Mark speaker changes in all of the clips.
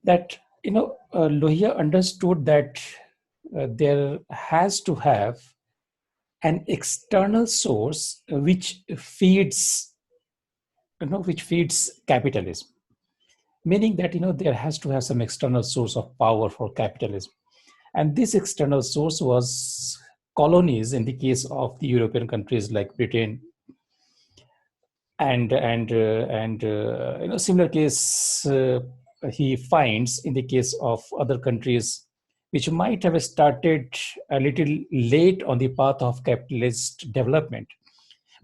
Speaker 1: that Lohia understood that there has to have an external source which feeds capitalism, meaning that there has to have some external source of power for capitalism. And this external source was colonies in the case of the European countries like Britain, and similar case he finds in the case of other countries which might have started a little late on the path of capitalist development,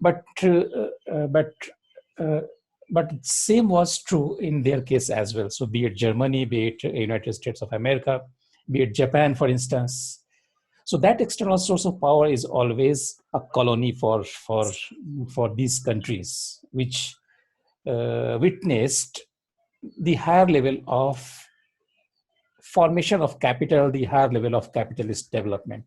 Speaker 1: but uh, uh, but uh, but same was true in their case as well. So be it Germany, be it United States of America, be it Japan, for instance. So that external source of power is always a colony for these countries, which witnessed the higher level of formation of capital, the higher level of capitalist development.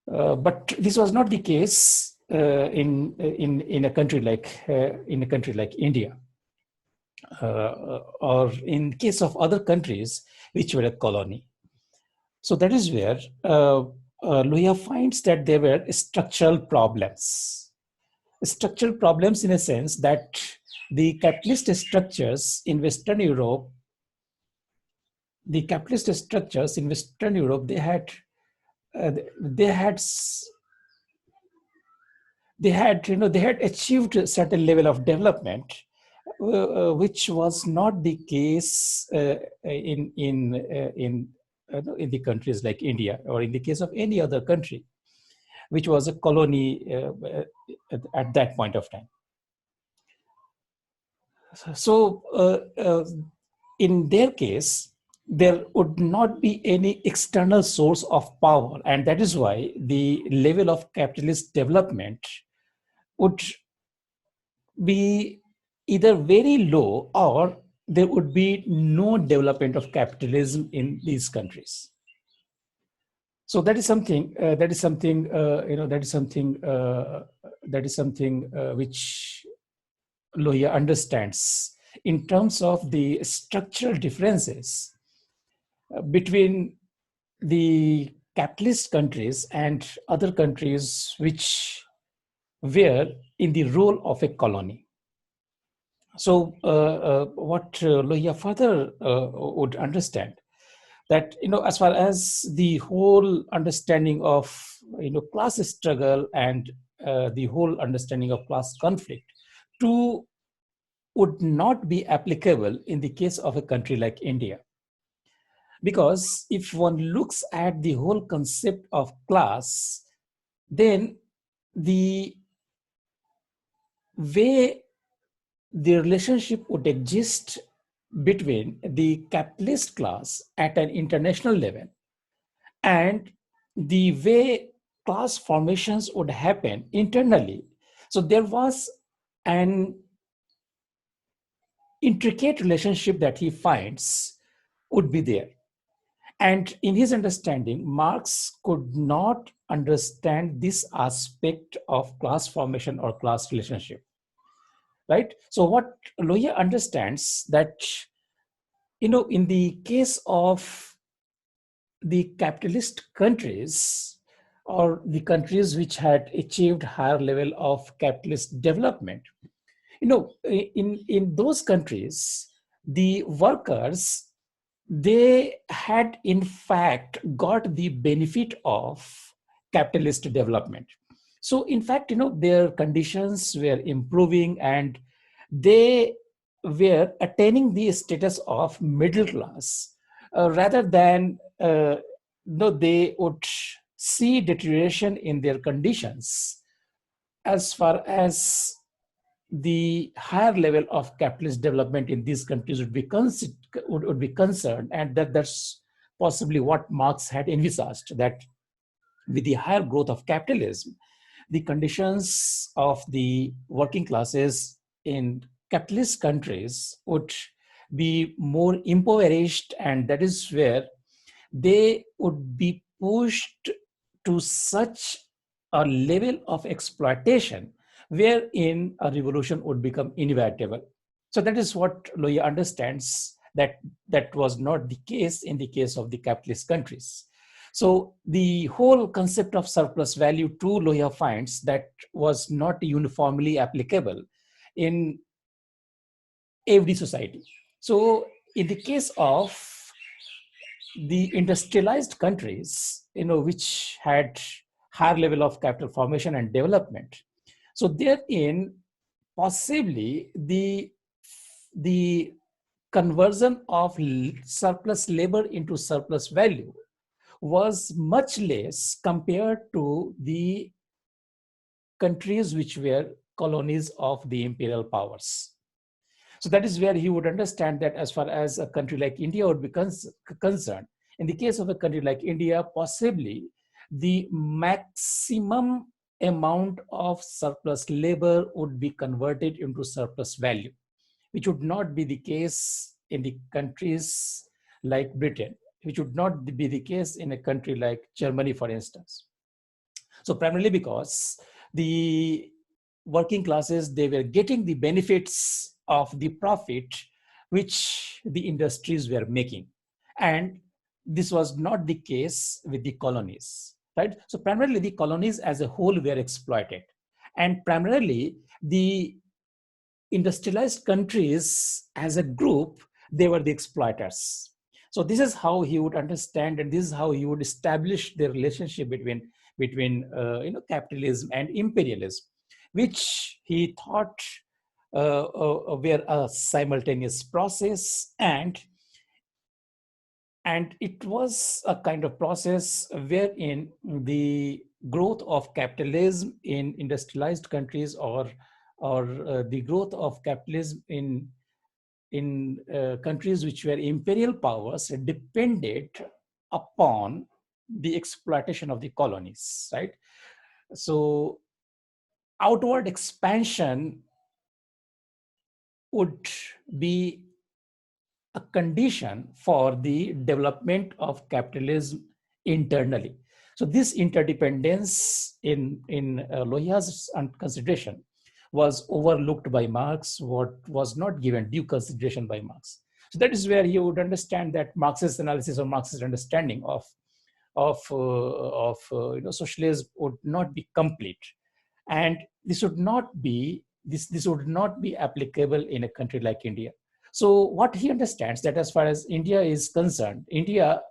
Speaker 1: But this was not the case in a country like India, or in case of other countries which were a colony. So that is where Lohia finds that there were structural problems. Structural problems in a sense that the capitalist structures in Western Europe, they had uh, they had they had achieved a certain level of development, which was not the case in the countries like India, or in the case of any other country which was a colony at that point of time. So in their case, there would not be any external source of power, and that is why the level of capitalist development would be either very low, or there would be no development of capitalism in these countries. So that is something which Lohia understands in terms of the structural differences between the capitalist countries and other countries which were in the role of a colony. So what Lohia further would understand, that as far as the whole understanding of class struggle and the whole understanding of class conflict too would not be applicable in the case of a country like India. Because if one looks at the whole concept of class, then the way the relationship would exist between the capitalist class at an international level and the way class formations would happen internally. So there was an intricate relationship that he finds would be there. And in his understanding, Marx could not understand this aspect of class formation or class relationship, right? So what Lohia understands, that in the case of the capitalist countries, or the countries which had achieved higher level of capitalist development, in those countries, the workers, they had in fact got the benefit of capitalist development. So in fact, their conditions were improving, and they were attaining the status of middle class, rather than they would see deterioration in their conditions as far as the higher level of capitalist development in these countries would be concerned. And that's possibly what Marx had envisaged, that with the higher growth of capitalism, the conditions of the working classes in capitalist countries would be more impoverished, and that is where they would be pushed to such a level of exploitation wherein a revolution would become inevitable. So that is what Lohia understands That that was not the case in the case of the capitalist countries. So the whole concept of surplus value to Lohia finds that was not uniformly applicable in every society. So in the case of the industrialized countries, which had higher level of capital formation and development, so therein possibly the conversion of surplus labor into surplus value was much less compared to the countries which were colonies of the imperial powers. So that is where he would understand that as far as a country like India would be concerned, in the case of a country like India, possibly the maximum amount of surplus labor would be converted into surplus value, which would not be the case in the countries like Britain, which would not be the case in a country like Germany, for instance. So primarily because the working classes, they were getting the benefits of the profit which the industries were making. And this was not the case with the colonies, right? So primarily the colonies as a whole were exploited. And primarily the industrialized countries as a group, they were the exploiters. So this is how he would understand, and this is how he would establish the relationship between capitalism and imperialism, which he thought were a simultaneous process, and it was a kind of process wherein the growth of capitalism in industrialized countries, or the growth of capitalism in countries which were imperial powers, depended upon the exploitation of the colonies, right? So outward expansion would be a condition for the development of capitalism internally. So this interdependence in Lohia's consideration was overlooked by Marx, what was not given due consideration by Marx. So that is where you would understand that Marxist analysis or Marxist understanding of socialism would not be complete, and this would not be applicable in a country like India. So what he understands that as far as India is concerned, India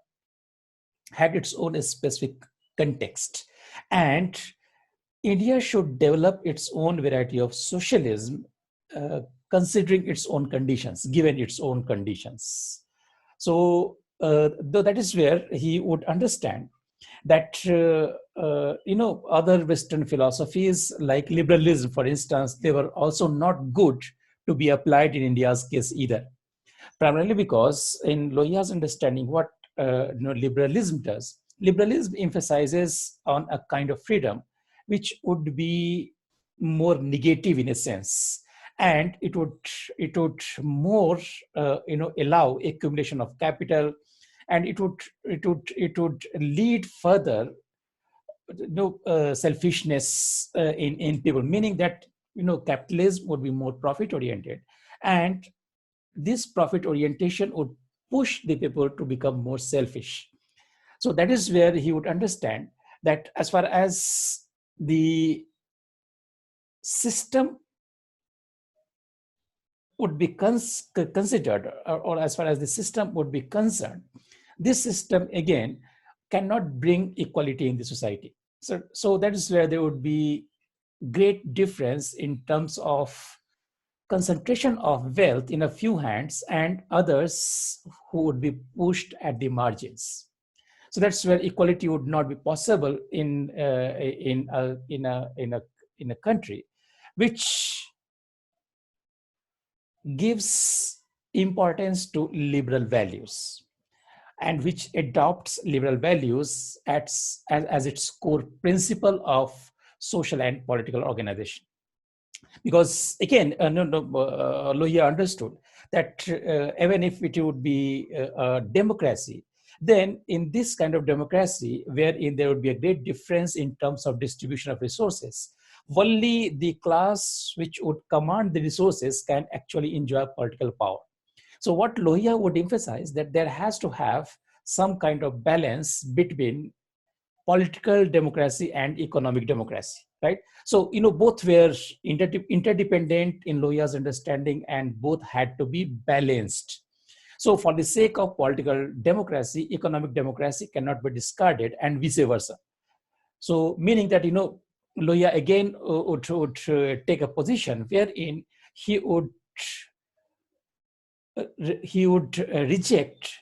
Speaker 1: had its own specific context, and India should develop its own variety of socialism, uh, considering its own conditions, given its own conditions. So though that is where he would understand that other Western philosophies like liberalism, for instance, they were also not good to be applied in India's case either. Primarily because in Lohia's understanding, what liberalism does, liberalism emphasizes on a kind of freedom which would be more negative in a sense, and it would more allow accumulation of capital, and it would lead further selfishness in people, meaning that capitalism would be more profit oriented, and this profit orientation would push the people to become more selfish. So that is where he would understand that as far as the system would be considered, or as far as the system would be concerned, this system again cannot bring equality in the society. So that is where there would be great difference in terms of concentration of wealth in a few hands and others who would be pushed at the margins. So that's where equality would not be possible in a country which gives importance to liberal values and which adopts liberal values as its core principle of social and political organization. Because again, Lohia understood that even if it would be a democracy, then in this kind of democracy, wherein there would be a great difference in terms of distribution of resources, only the class which would command the resources can actually enjoy political power. So what Lohia would emphasize that there has to have some kind of balance between political democracy and economic democracy, right? So, both were interdependent in Lohia's understanding, and both had to be balanced. So for the sake of political democracy, economic democracy cannot be discarded, and vice versa. So meaning that, Lohia again would take a position wherein he would reject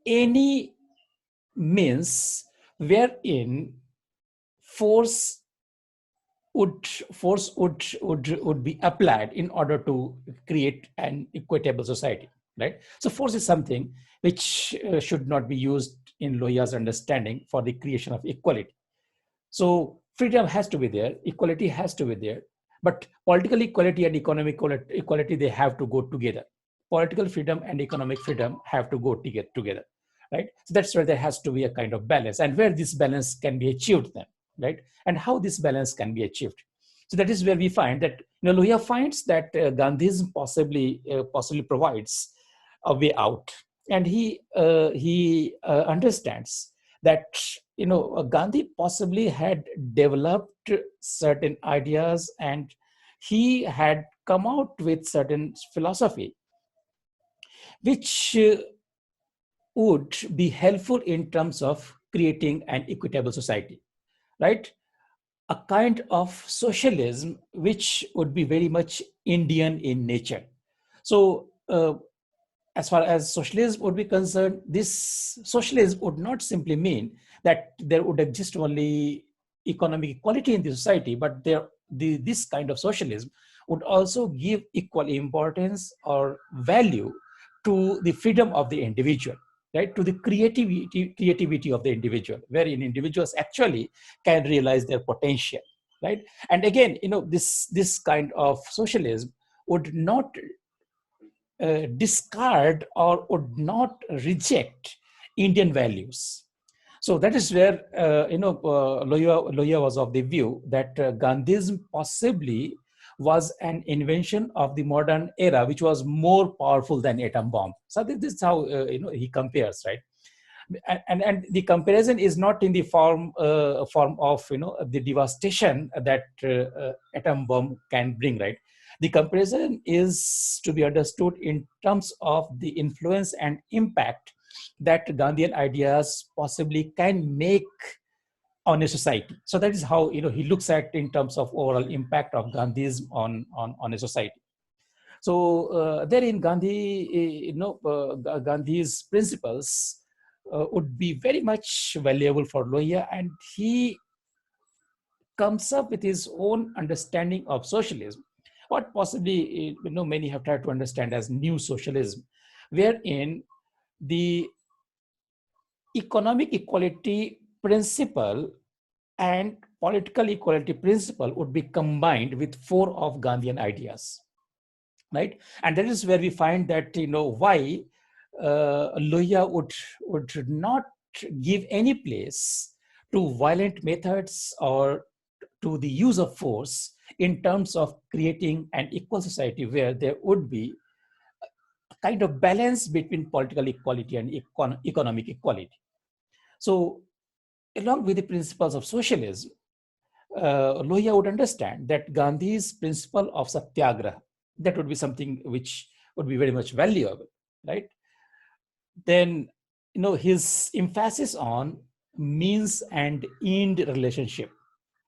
Speaker 1: any means wherein force would be applied in order to create an equitable society, right? So force is something which should not be used in Lohia's understanding for the creation of equality. So freedom has to be there, equality has to be there, but political equality and economic equality, they have to go together. Political freedom and economic freedom have to go together, right? So that's where there has to be a kind of balance, and where this balance can be achieved then, right? And how this balance can be achieved. So that is where we find that, Lohia finds that Gandhism possibly provides a way out, and he understands that, Gandhi possibly had developed certain ideas, and he had come out with certain philosophy which would be helpful in terms of creating an equitable society, right? A kind of socialism which would be very much Indian in nature. So as far as socialism would be concerned, this socialism would not simply mean that there would exist only economic equality in the society, but this kind of socialism would also give equal importance or value to the freedom of the individual, right? To the creativity of the individual, wherein individuals actually can realize their potential, right? And again, this kind of socialism would not discard or would not reject Indian values. So that is where Lohia was of the view that Gandhism possibly was an invention of the modern era, which was more powerful than atom bomb. So this is how he compares, right? And the comparison is not in the form of the devastation that atom bomb can bring, right? The comparison is to be understood in terms of the influence and impact that Gandhian ideas possibly can make on a society. So that is how he looks at in terms of overall impact of Gandhism on a society. So therein Gandhi, Gandhi's principles would be very much valuable for Lohia, and he comes up with his own understanding of socialism, what possibly many have tried to understand as new socialism, wherein the economic equality principle and political equality principle would be combined with four of Gandhian ideas, right? And that is where we find that why Lohia would not give any place to violent methods or to the use of force in terms of creating an equal society where there would be a kind of balance between political equality and economic equality. So along with the principles of socialism, Lohia would understand that Gandhi's principle of satyagraha, that would be something which would be very much valuable, right? Then, his emphasis on means and end relationship,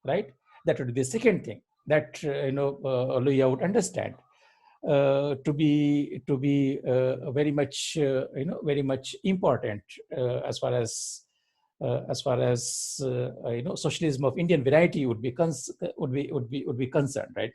Speaker 1: right? That would be the second thing that Lohia would understand to be very much important as far as socialism of Indian variety would be concerned, right?